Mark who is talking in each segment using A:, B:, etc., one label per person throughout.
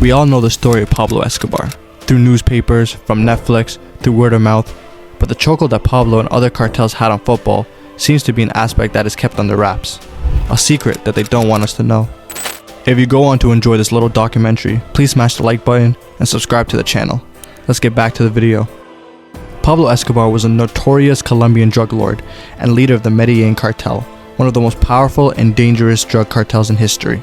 A: We all know the story of Pablo Escobar, through newspapers, from Netflix, through word of mouth, but the chokehold that Pablo and other cartels had on football seems to be an aspect that is kept under wraps, a secret that they don't want us to know. If you go on to enjoy this little documentary, please smash the like button and subscribe to the channel. Let's get back to the video. Pablo Escobar was a notorious Colombian drug lord and leader of the Medellín Cartel, one of the most powerful and dangerous drug cartels in history.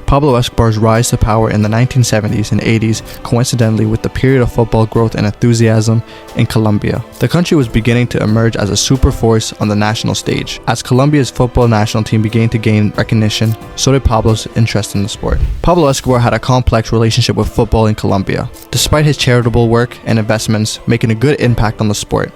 A: Pablo Escobar's rise to power in the 1970s and 80s coincidentally with the period of football growth and enthusiasm in Colombia. The country was beginning to emerge as a super force on the national stage. As Colombia's football national team began to gain recognition, so did Pablo's interest in the sport. Pablo Escobar had a complex relationship with football in Colombia, despite his charitable work and investments making a good impact on the sport.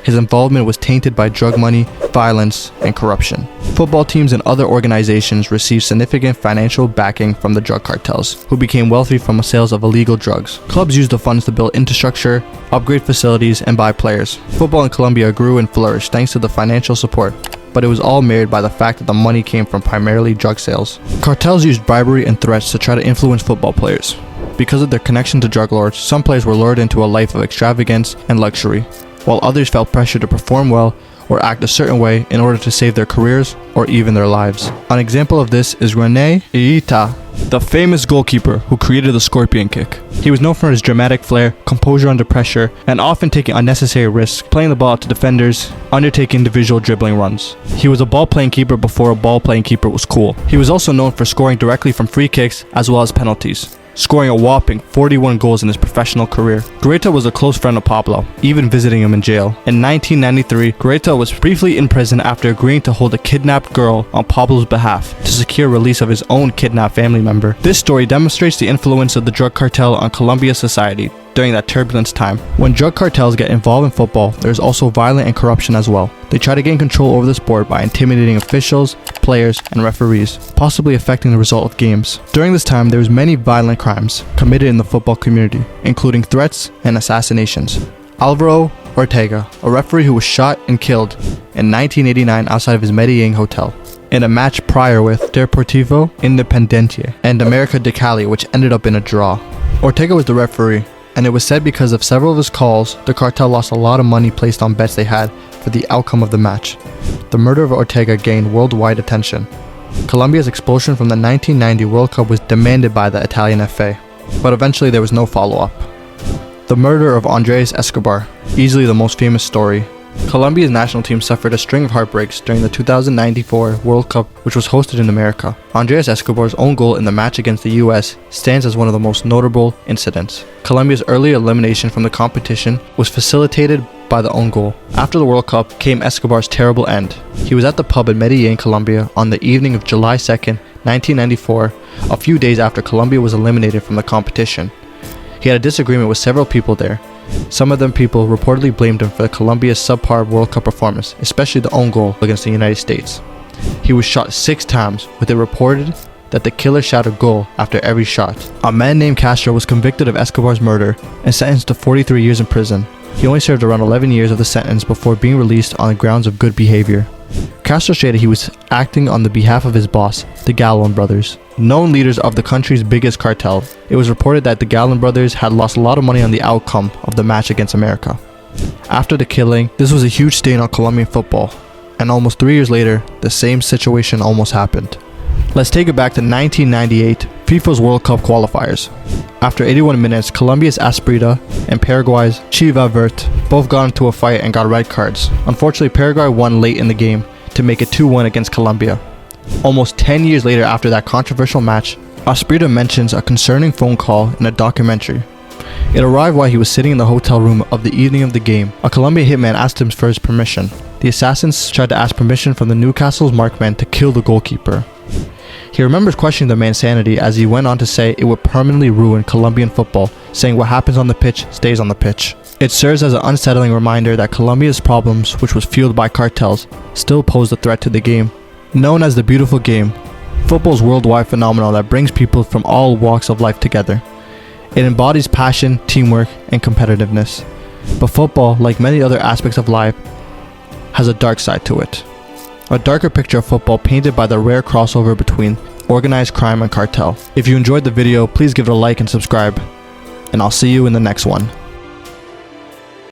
A: His involvement was tainted by drug money, violence, and corruption. Football teams and other organizations received significant financial backing from the drug cartels, who became wealthy from the sales of illegal drugs. Clubs used the funds to build infrastructure, upgrade facilities, and buy players. Football in Colombia grew and flourished thanks to the financial support, but it was all marred by the fact that the money came from primarily drug sales. Cartels used bribery and threats to try to influence football players. Because of their connection to drug lords, some players were lured into a life of extravagance and luxury, while others felt pressure to perform well or act a certain way in order to save their careers or even their lives. An example of this is Rene Higuita, the famous goalkeeper who created the scorpion kick. He was known for his dramatic flair, composure under pressure, and often taking unnecessary risks, playing the ball to defenders, undertaking individual dribbling runs. He was a ball-playing keeper before a ball-playing keeper was cool. He was also known for scoring directly from free kicks as well as penalties, scoring a whopping 41 goals in his professional career. Higuita was a close friend of Pablo, even visiting him in jail. In 1993, Higuita was briefly in prison after agreeing to hold a kidnapped girl on Pablo's behalf to secure release of his own kidnapped family member. This story demonstrates the influence of the drug cartel on Colombia's society during that turbulent time. When drug cartels get involved in football, there is also violence and corruption as well. They try to gain control over the sport by intimidating officials, players, and referees, possibly affecting the result of games. During this time, there was many violent crimes committed in the football community, including threats and assassinations. Álvaro Ortega, a referee who was shot and killed in 1989 outside of his Medellín hotel in a match prior with Deportivo Independiente and América de Cali, which ended up in a draw. Ortega was the referee, and it was said because of several of his calls, the cartel lost a lot of money placed on bets they had for the outcome of the match. The murder of Ortega gained worldwide attention. Colombia's expulsion from the 1990 World Cup was demanded by the Italian FA, but eventually there was no follow-up. The murder of Andrés Escobar, easily the most famous story. Colombia's national team suffered a string of heartbreaks during the 2094 World Cup, which was hosted in America. Andrés Escobar's own goal in the match against the US stands as one of the most notable incidents. Colombia's early elimination from the competition was facilitated by the own goal. After the World Cup came Escobar's terrible end. He was at the pub in Medellín, Colombia on the evening of July 2nd, 1994, a few days after Colombia was eliminated from the competition. He had a disagreement with several people there. Some of them people reportedly blamed him for Colombia's subpar World Cup performance, especially the own goal against the United States. He was shot 6 times, with it reported that the killer shot a goal after every shot. A man named Castro was convicted of Escobar's murder and sentenced to 43 years in prison. He only served around 11 years of the sentence before being released on the grounds of good behavior. Castro stated he was acting on the behalf of his boss, the Gallon brothers, known leaders of the country's biggest cartel. It was reported that the Gallon brothers had lost a lot of money on the outcome of the match against America. After the killing, this was a huge stain on Colombian football, and almost 3 years later, the same situation almost happened. Let's take it back to 1998, FIFA's World Cup qualifiers. After 81 minutes, Colombia's Asprita and Paraguay's Chiva Vert both got into a fight and got red cards. Unfortunately, Paraguay won late in the game to make it 2-1 against Colombia. Almost 10 years later after that controversial match, Asprita mentions a concerning phone call in a documentary. It arrived while he was sitting in the hotel room of the evening of the game. A Colombian hitman asked him for his permission. The assassins tried to ask permission from the Newcastle's markman to kill the goalkeeper. He remembers questioning the man's sanity as he went on to say it would permanently ruin Colombian football, saying what happens on the pitch stays on the pitch. It serves as an unsettling reminder that Colombia's problems, which was fueled by cartels, still pose a threat to the game. Known as the beautiful game, football is a worldwide phenomenon that brings people from all walks of life together. It embodies passion, teamwork, and competitiveness. But football, like many other aspects of life, has a dark side to it. A darker picture of football painted by the rare crossover between organized crime and cartel. If you enjoyed the video, please give it a like and subscribe, and I'll see you in the next one.